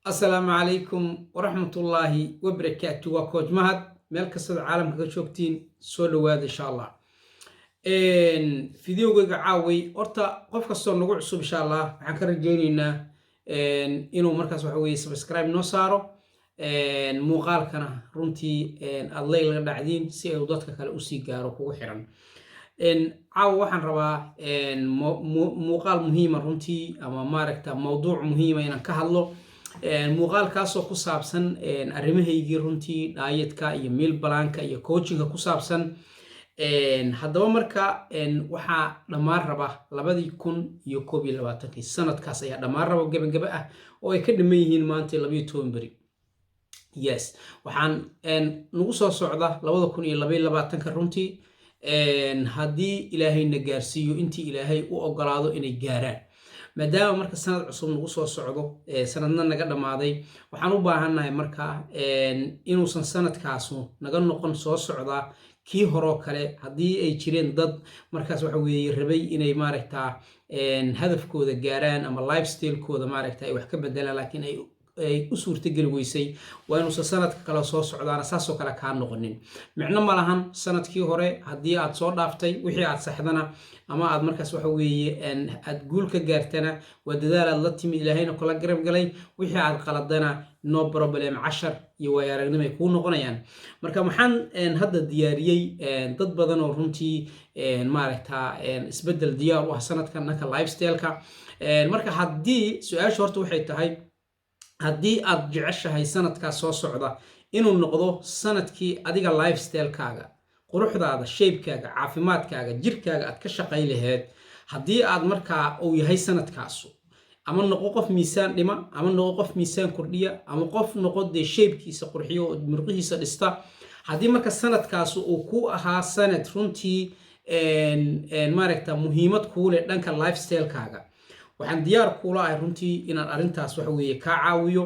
السلام عليكم ورحمة الله وبركاته وكوج مهد ملك الصد عالم كشوكتين سولو هذا إن شاء الله فيديو عاوي أرتا قف كسر نقول عصب إن شاء الله عن كرجينا إنه مركز وحوي سبسكرايب نصارو مقال كنا رنتي الليل قاعدين سيودتك كالأسي جارو كوحرا عاو waxaan rabaa muuqaal muhiim ah runtii ama maaragta mowduuc muhiim ah inaan ka hadlo muuqaalkaasoo ku saabsan arrimahaygii runtii dhaayadka iyo meal planka iyo coachinga ku saabsan haddaba marka waxaa dhammaan raba 2021 sanadkaas ayaa dhammaan raba gabagaba ah oo ay ka dhiman yihiin maanta 12 beri yes waxaan nagu soo socda 2022 runtii haddii ilaahayna gaarsiiyo intii ilaahay u ogolaado inay gaaraan maadaama marka sanad cusub nagu soo socdo sanadna naga dhamaaday waxaan u baahannahay marka inuusan sanadkaasu naga noqon soo socda kii horoo kale haddii ay jireen dad markaas waxa weeye rabay inay maaragtaa hadafkooda gaaraan ama lifestyle-kooda maaragta ay wax ka bedelaan laakiin ay u suurtageli weysay waa inuusan sanadka kale soo socdaana saasoo kale kaa noqonin micno ma lahan sanadkii hore haddii aad soo dhaaftay wixii aad saxdana ama aad markaas waxa weeye aad guul ka gaartana waa dadaal aad la timi ilaahayna kula garab galay wixii aad qaladana no problem 10 iyo way aragnimo ay ku noqonayaan marka maxaan hadda diyaariyay dad badan oo runtii maaragta isbedel diyaar u ah sanadkan naka lifestyle-ka marka haddii su'aasha horta waxay tahay haddii aad jeceshahay sanadkaas soo socda inuu noqdo sanadkii adiga lifestyle-kaaga quruxdaada shape-kaaga caafimaadkaaga jirkaaga aad ka shaqay lahayd haddii aad markaa uu yahay sanadkaasu ama noqo qof miisaan dhima ama noqo qof miisaan kordhiya ama qof noqo dee shape-kiisa qurxiyo oo murqihiisa dhista haddii marka sanadkaasu uu ku ahaa sanad runtii maaragta muhiimad kuu leh dhanka lifestyle-kaaga waxaan diyaar kula ahay runtii inaan arintaas waxa weeye ka caawiyo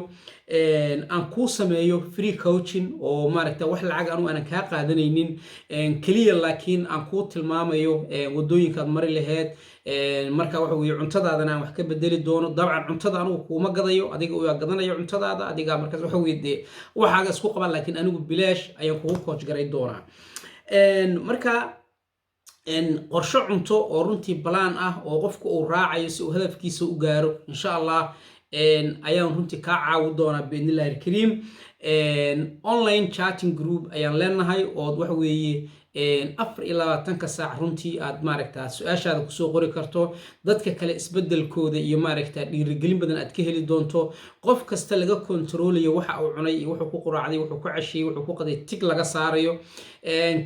aan ku sameeyo free coaching oo maaragta wax lacag anu aan ka qaadanaynin kaliya laakiin aan ku tilmaamayo wadooyinka aad mari lahayd marka waxa weeye cuntadaadana aan wax ka bedeli doono dabcan cuntada anigu kuma gadayo adiga oo gadanayo cuntadaada adiga markaas waxa weeye waxaaga isku qaban laakiin anigu bilaash ayaan kugu coach garay doonaa marka qorshe cunto oo runtii balaan ah oo qofku uu raacayo si uu hadafkiisa u gaaro insha Allah ayaan runtii ka caawi doonaa biidnillahi alkariim online chatting group ayaan leenahay oo wax weeye 24 saac runtii aad maaragtaa su'aashaada ku soo qori karto dadka kale isbedelkooda iyo maaragtaa dhiirigelin badan aad ka heli doonto qof kasta laga controlayo waxa uu cunay iyo wuxuu ku quraacday wuxuu ku cashiyay wuxuu ku qaday tig laga saarayo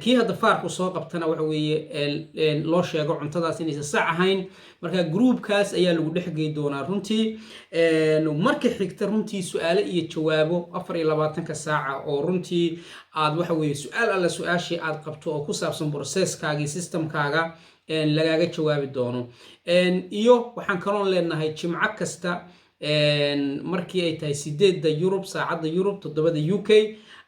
kii hadda faarku soo qabtana waxa weeye loo sheego cuntadaas inaysan sax ahayn marka groupkaas ayaa lagu dhexgey doonaa runtii marka xigta runtii su'aalo iyo jawaabo 24 saaca oo runtii aad waxa weeye su'aal alla su'aashii aad qabto oo ku saabsan processkaaga systemkaaga lagaaga jawaabi doono iyo waxaan kaloo leenahay jimco kasta markii ay tahay 8da Europe saacada Europe 7da UK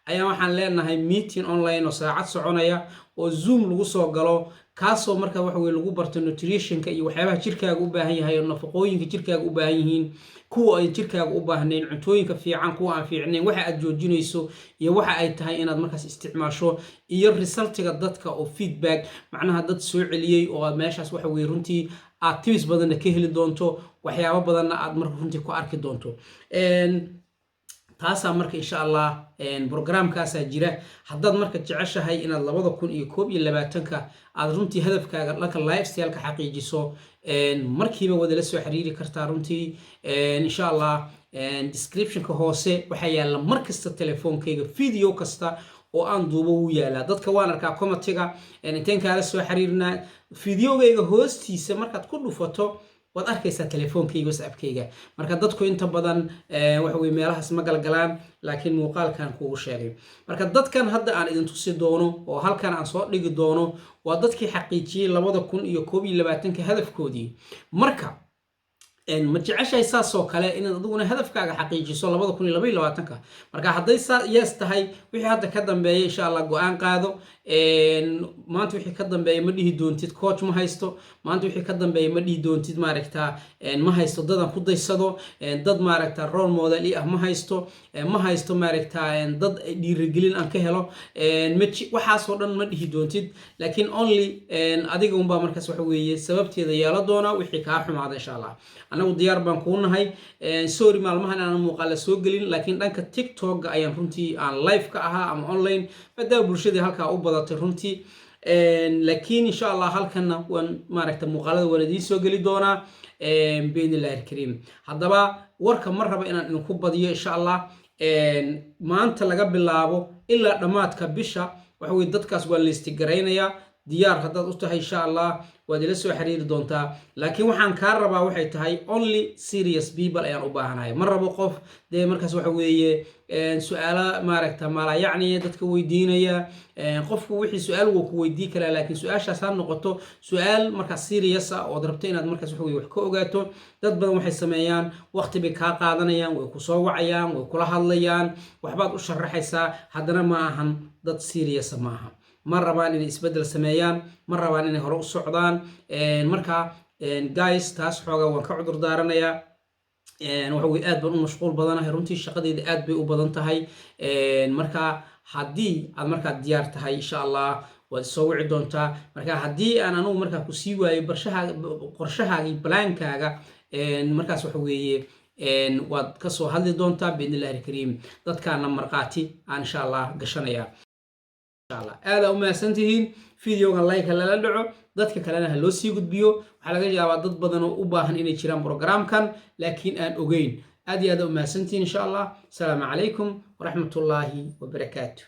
ayaa waxaan leenahay meeting online oo saacad soconaya oo Zoom lagu soo galo kaasoo marka waxa weeye lagu barto nutritionka iyo waxyaabaha jirkaaga u baahan yahay oo nafaqooyinka jirkaaga u baahan yihiin kuwa ay jirkaaga u baahneen cuntooyinka fiican kuwa aan fiicnayn waxa aad joojinayso iyo waxa ay tahay inaad markaas isticmaasho iyo resultiga dadka oo feedback macnaha dad soo celiyay oo aad meeshaas waxa weeye runtii aad tips badan ka heli doonto waxyaabo badan aad marka runtii ku arki doonto taasa marka insha Allah programkaas jira haddaad marka jeceshahay inaad 2021ka aad runtii hadafkaaga dhanka lifestyle-ka xaqiijiso markiiba wada la soo xiriiri kartaa runtii insha Allah description-ka hoose waxa yaala markasta telefoonkayga video kasta oo aan duubo u yaala dadka waan arkaa comment-ga intaan kala soo xiriirnaa videogayga hoostiisa markaad ku dhufato waad arkaysaa telefoonkayga WhatsApp-kayga marka dadku inta badan waxa weeye meelahaas ma galgalaan laakiin muuqaalkan kuugu sheegay marka dadkan hadda aan idin tusi doono oo halkan aan soo dhigi doono waa dadkii xaqiijiyay 2021 hadafkoodii marka ma jeceshahay saasoo kale inaad adiguna hadafkaaga xaqiijiso 2022 marka hadday yes tahay wixii hadda ka dambeeyay insha Allah go'aan qaado maanta wixii ka dambeeya ma dhihi doontid coach ma haysto maanta wixii ka dambeeya ma dhihi doontid maaragtaa ma haysto dadan ku daysado dad maaragtaa role model ah ma haysto maaragtaa dad dhiirigelin aan ka helo waxaasoo dhan ma dhihi doontid laakiin only adiga unbaa markaas waxa weeye sababteeda yeelo doona wixii kaa xumaada insha allah anagu diyaar baan kuu nahay sorry maalmahan aan muuqaala soo gelin laakiin dhanka tiktok ayaan runtii aan live ka ahaa ama online maadaama bulshadii halkaa u badatay runtii laakiin insha allah halkana waan maaragta muuqaalada waan idiin soo geli doonaa biidnillahi alkariim haddaba warka ma raba inaan idinku badiyo insha allah maanta laga bilaabo ilaa dhammaadka bisha waxa weye dadkaas waa liistigaraynaya diyaar haddaad u tahay insha allah waad ila soo xiriiri doontaa laakiin waxaan kaa rabaa waxay tahay only serious people ayaan u baahanahay ma rabo qof dee markaas waxa weeye su-aala maaragta maalayacniya dadka weydiinaya qofku wixii su-aal wuu ku weydii karaa laakiin su-aashaas ha noqoto su-aal markaas serious ah ood rabto inaad markaas waxa weye wax ka ogaato dad badan waxay sameeyaan waqti bay kaa qaadanayaan way ku soo wacayaan way kula hadlayaan waxbaad u sharaxaysaa haddana ma ahan dad serious ma aha ma rabaan inay isbeddel sameeyaan ma rabaan inay hore u socdaan marka guys taas xoogaa waan ka cudur daaranayaa waxa weye aad baan u mashquul badanahay runtii shaqadeeda aad bay u badan tahay marka haddii aad markaa diyaar tahay insha allah waad soo wici doontaa marka haddii aan anugu markaa ku sii waayo qorshahaaga iyo balaankaaga markaas waxa weeye waad kasoo hadli doontaa biidnillahi alkariim dadkaana markhaati aan insha allah gashanaya aad u mahadsantihiin videogan like lala dhaco dadka kalena ha loo sii gudbiyo waxaa laga yaabaa dad badan oo u baahan inay jiraan programkan laakiin aan ogeyn aad iyo aad u mahadsantihiin insha allah asalaamu calaykum waraxmatullaahi wabarakaatu